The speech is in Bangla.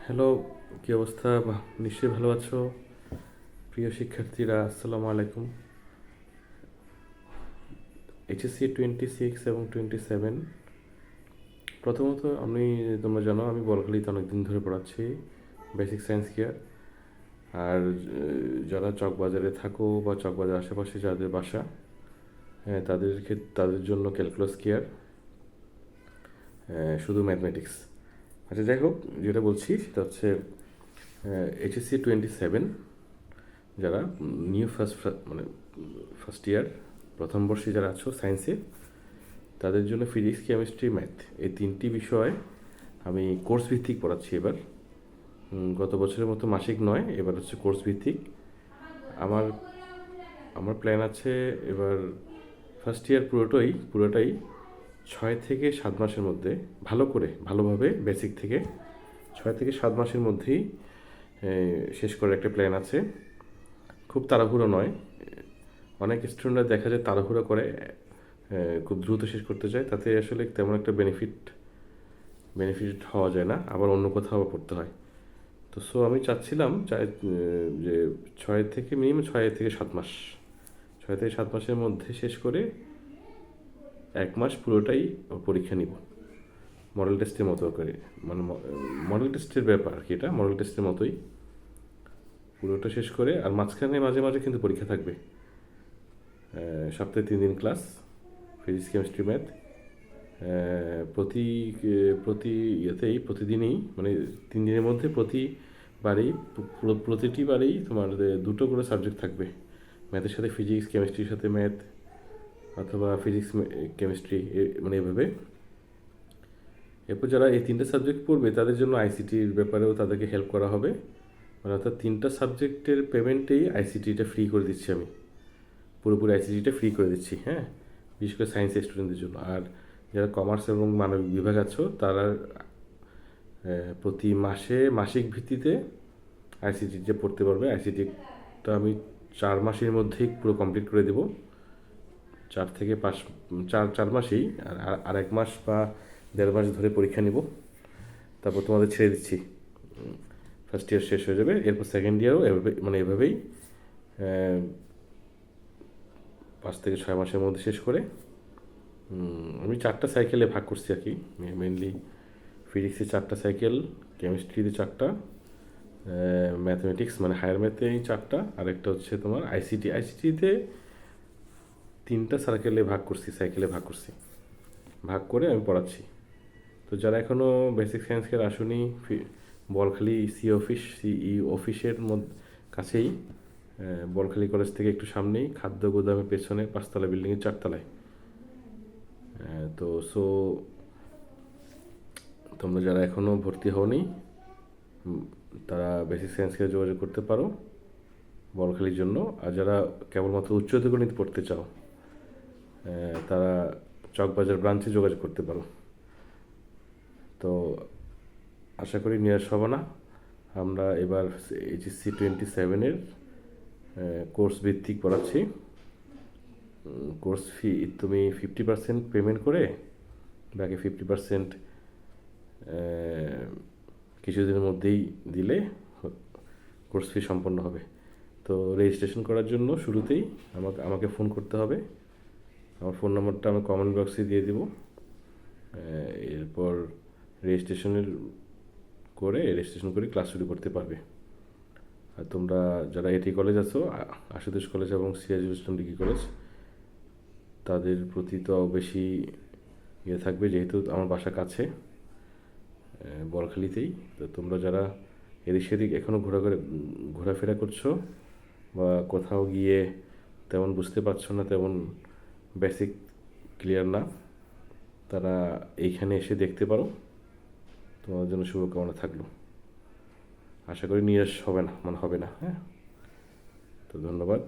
হ্যালো, কী অবস্থা? নিশ্চয়ই ভালো আছো। প্রিয় শিক্ষার্থীরা, আসসালামু আলাইকুম। এইচএসসি 26 এবং 27। প্রথমত তোমরা জানো আমি বলখালিতে অনেকদিন ধরে পড়াচ্ছি বেসিক সায়েন্স কেয়ার। আর যারা চকবাজারে থাকো বা চকবাজার আশেপাশে যাদের বাসা, হ্যাঁ, তাদের জন্য ক্যালকুলাস কেয়ার, শুধু ম্যাথমেটিক্স। আচ্ছা, যাই হোক, যেটা বলছি সেটা হচ্ছে এইচএসসি 27 যারা নিউ ফার্স্ট ইয়ার, প্রথম বর্ষে যারা আছো সায়েন্সে, তাদের জন্য ফিজিক্স, কেমিস্ট্রি, ম্যাথ এই তিনটি বিষয় আমি কোর্স ভিত্তিক পড়াচ্ছি এবার। গত বছরের মতো মাসিক নয়, এবার হচ্ছে কোর্স ভিত্তিক। আমার আমার প্ল্যান আছে এবার ফার্স্ট ইয়ার পুরোটাই 6 থেকে 7 মাসের মধ্যে ভালোভাবে বেসিক থেকে 6 থেকে 7 মাসের মধ্যেই শেষ করার একটা প্ল্যান আছে। খুব তাড়াহুড়ো নয়। অনেক স্টুডেন্টরা দেখা যায় তাড়াহুড়ো করে খুব দ্রুত শেষ করতে চায়, তাতে আসলে তেমন একটা বেনিফিট হওয়া যায় না, আবার অন্য কোথাও পড়তে হয়। তো আমি চাচ্ছিলাম যে মিনিমাম 6 থেকে 7 মাস, 6 থেকে 7 মাসের মধ্যে শেষ করে 1 মাস পুরোটাই পরীক্ষা নিব মডেল টেস্টের মতো করে। মানে মডেল টেস্টের ব্যাপার কি, এটা মডেল টেস্টের মতোই পুরোটা শেষ করে, আর মাঝখানে মাঝে মাঝে কিন্তু পরীক্ষা থাকবে। সপ্তাহে 3 দিন ক্লাস, ফিজিক্স, কেমিস্ট্রি, ম্যাথ। প্রতি প্রতি প্রতিদিনই, মানে 3 দিনের মধ্যে প্রতিটি বারেই তোমার দুটো করে সাবজেক্ট থাকবে। ম্যাথের সাথে ফিজিক্স, কেমিস্ট্রির সাথে ম্যাথ, অথবা ফিজিক্স কেমিস্ট্রি, মানে এভাবে। এরপর যারা এই 3টে সাবজেক্ট পড়বে তাদের জন্য আইসিটির ব্যাপারেও তাদেরকে হেল্প করা হবে। মানে অর্থাৎ 3টা সাবজেক্টের পেমেন্টেই আইসিটিটা ফ্রি করে দিচ্ছি আমি, পুরোপুরি আইসিটিটা ফ্রি করে দিচ্ছি, হ্যাঁ, বিশেষ করে সায়েন্সের স্টুডেন্টদের জন্য। আর যারা কমার্স এবং মানবিক বিভাগ আছো তারা প্রতি মাসিক ভিত্তিতে আইসিটিটা পড়তে পারবে। আইসিটিটা আমি 4 মাসের মধ্যেই পুরো কমপ্লিট করে দেবো। 4 মাসেই, আর 1 মাস বা 1.5 মাস ধরে পরীক্ষা নিব, তারপর তোমাদের ছেড়ে দিচ্ছি। ফার্স্ট ইয়ার শেষ হয়ে যাবে, এরপর সেকেন্ড ইয়ারও এভাবেই 5 থেকে 6 মাসের মধ্যে শেষ করে। আমি 4টা সাইকেলে ভাগ করছি আর কি। মেনলি ফিজিক্সে 4টা সাইকেল, কেমিস্ট্রিতে 4টা, ম্যাথমেটিক্স মানে হায়ার ম্যাথে 4টা, আরেকটা হচ্ছে তোমার আইসিটিতে 3টা সাইকেলে ভাগ করছি, ভাগ করে আমি পড়াচ্ছি। তো যারা এখনও বেসিক সায়েন্সকে আসুনি, বলখালি সিই অফিসের কাছেই, বলখালি কলেজ থেকে একটু সামনেই, খাদ্য গোদামের পেছনে 5তলা বিল্ডিংয়ের 4তলায়। তো তোমরা যারা এখনও ভর্তি হওনি তারা বেসিক সায়েন্সকে যোগাযোগ করতে পারো বলখালির জন্য। আর যারা কেবলমাত্র উচ্চতর গণিত পড়তে চাও তারা চকবাজার ব্রাঞ্চে যোগাযোগ করতে পারো। তো আশা করি নিরাশ হব না। আমরা এবার এইচএসসি 27-এর কোর্স ভিত্তিক পড়াচ্ছি। কোর্স ফি তুমি 50% পেমেন্ট করে বাকি 50% কিছুদিনের মধ্যেই দিলে কোর্স ফি সম্পন্ন হবে। তো রেজিস্ট্রেশন করার জন্য শুরুতেই আমাকে ফোন করতে হবে। আমার ফোন নাম্বারটা আমি কমেন্ট বক্সে দিয়ে দেব। এরপর রেজিস্ট্রেশন করে ক্লাস শুরু করতে পারবে। আর তোমরা যারা এটি কলেজ আছো, আশুতোষ কলেজ এবং সিরাজুল ইসলাম ডিগ্রি কলেজ, তাদের প্রতি তো বেশি থাকবে, যেহেতু আমার বাসা কাছে বলখালিতেই। তো তোমরা যারা এদিক সেদিক এখনও ঘোরাফেরা করছো বা কোথাও গিয়ে তেমন বুঝতে পারছো না, তেমন বেসিক ক্লিয়ার না, তারা এইখানে এসে দেখতে পারো। তোমাদের জন্য শুভকামনা থাকলো। আশা করি নিরাশ হবে না। হ্যাঁ, তো ধন্যবাদ।